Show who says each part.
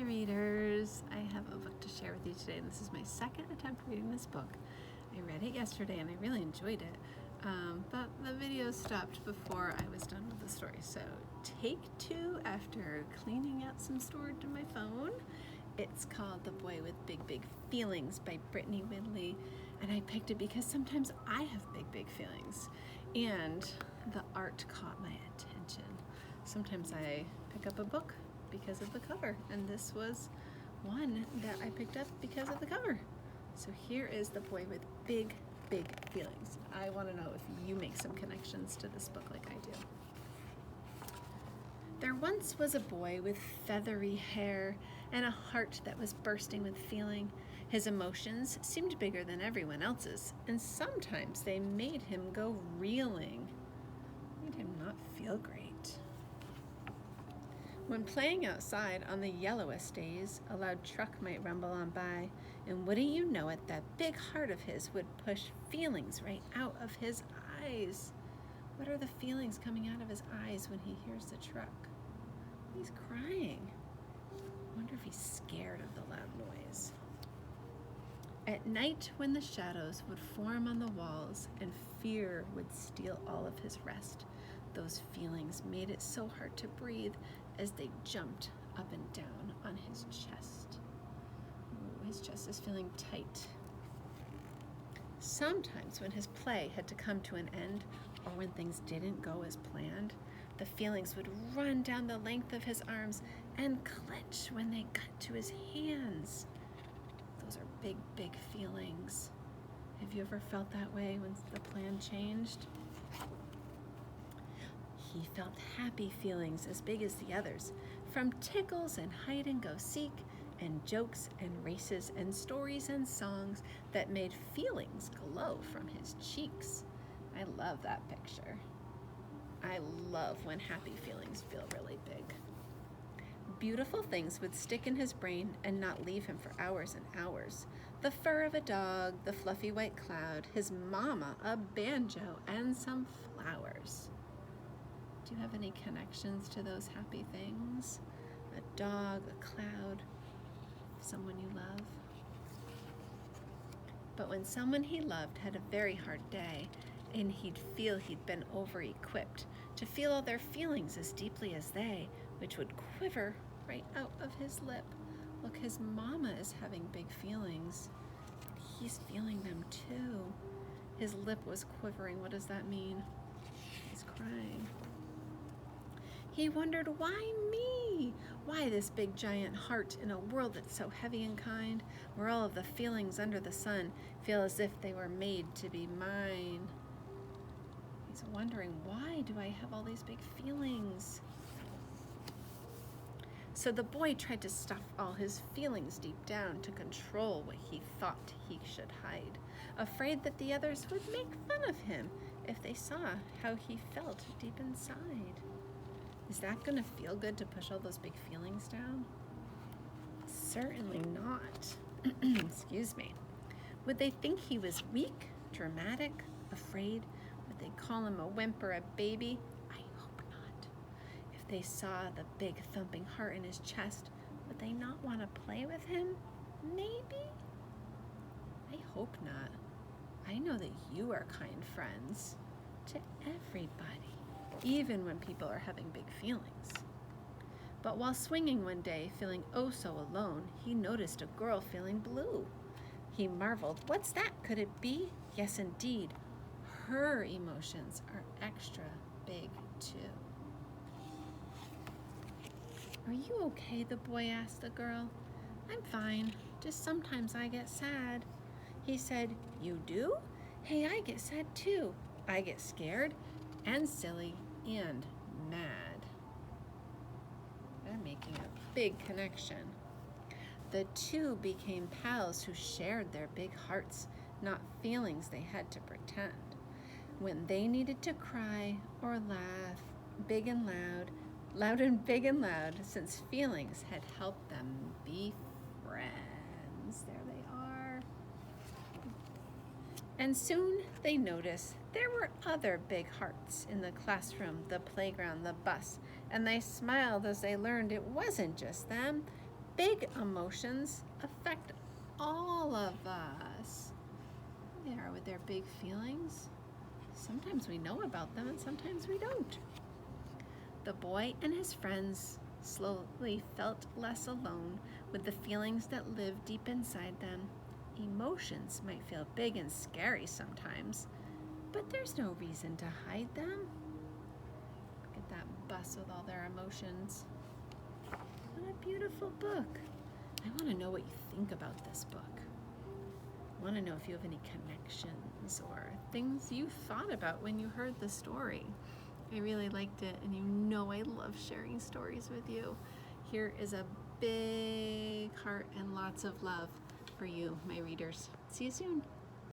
Speaker 1: readers. I have a book to share with you today, and this is my second attempt reading this book. I read it yesterday and I really enjoyed it, but the video stopped before I was done with the story. So take two after cleaning out some storage in my phone. It's called The Boy with Big, Big Feelings by Brittany Whitley, and I picked it because sometimes I have big, big feelings, and the art caught my attention. Sometimes I pick up a book because of the cover, and this was one that I picked up because of the cover. So here is The Boy with Big, Big Feelings. I want to know if you make some connections to this book like I do. There once was a boy with feathery hair and a heart that was bursting with feeling. His emotions seemed bigger than everyone else's, and sometimes they made him go reeling, made him not feel great. When playing outside on the yellowest days, a loud truck might rumble on by, and wouldn't you know it, that big heart of his would push feelings right out of his eyes. What are the feelings coming out of his eyes when he hears the truck? He's crying. I wonder if he's scared of the loud noise. At night, when the shadows would form on the walls and fear would steal all of his rest, those feelings made it so hard to breathe as they jumped up and down on his chest. Ooh, his chest is feeling tight. Sometimes when his play had to come to an end, or when things didn't go as planned, the feelings would run down the length of his arms and clench when they got to his hands. Those are big, big feelings. Have you ever felt that way when the plan changed? He felt happy feelings as big as the others, from tickles and hide and go seek, and jokes and races and stories and songs that made feelings glow from his cheeks. I love that picture. I love when happy feelings feel really big. Beautiful things would stick in his brain and not leave him for hours and hours. The fur of a dog, the fluffy white cloud, his mama, a banjo, and some flowers. Do you have any connections to those happy things? A dog, a cloud, someone you love? But when someone he loved had a very hard day, and he'd feel he'd been over-equipped to feel all their feelings as deeply as they, which would quiver right out of his lip. Look, his mama is having big feelings, and he's feeling them too. His lip was quivering. What does that mean? He's crying. He wondered, why me? Why this big giant heart in a world that's so heavy and kind, where all of the feelings under the sun feel as if they were made to be mine? He's wondering, why do I have all these big feelings? So the boy tried to stuff all his feelings deep down to control what he thought he should hide, afraid that the others would make fun of him if they saw how he felt deep inside. Is that going to feel good to push all those big feelings down? Certainly not. Excuse me. Would they think he was weak, dramatic, afraid? Would they call him a wimp or a baby? I hope not. If they saw the big thumping heart in his chest, would they not want to play with him? Maybe? I hope not. I know that you are kind friends to everybody, even when people are having big feelings. But while swinging one day, feeling oh so alone, he noticed a girl feeling blue. He marveled, what's that? Could it be? Yes, indeed. Her emotions are extra big too. Are you okay? The boy asked the girl. I'm fine. Just sometimes I get sad. He said, you do? Hey, I get sad too. I get scared and silly and mad. They're making a big connection. The two became pals who shared their big hearts, not feelings they had to pretend. When they needed to cry or laugh, big and loud, loud and big and loud, since feelings had helped them be friends. There they are. And soon they noticed there were other big hearts in the classroom, the playground, the bus, and they smiled as they learned it wasn't just them. Big emotions affect all of us. They are with their big feelings. Sometimes we know about them and sometimes we don't. The boy and his friends slowly felt less alone with the feelings that live deep inside them. Emotions might feel big and scary sometimes, but there's no reason to hide them. Look at that bus with all their emotions. What a beautiful book. I want to know what you think about this book. I want to know if you have any connections or things you thought about when you heard the story. I really liked it, and you know I love sharing stories with you. Here is a big heart and lots of love for you, my readers. See you soon.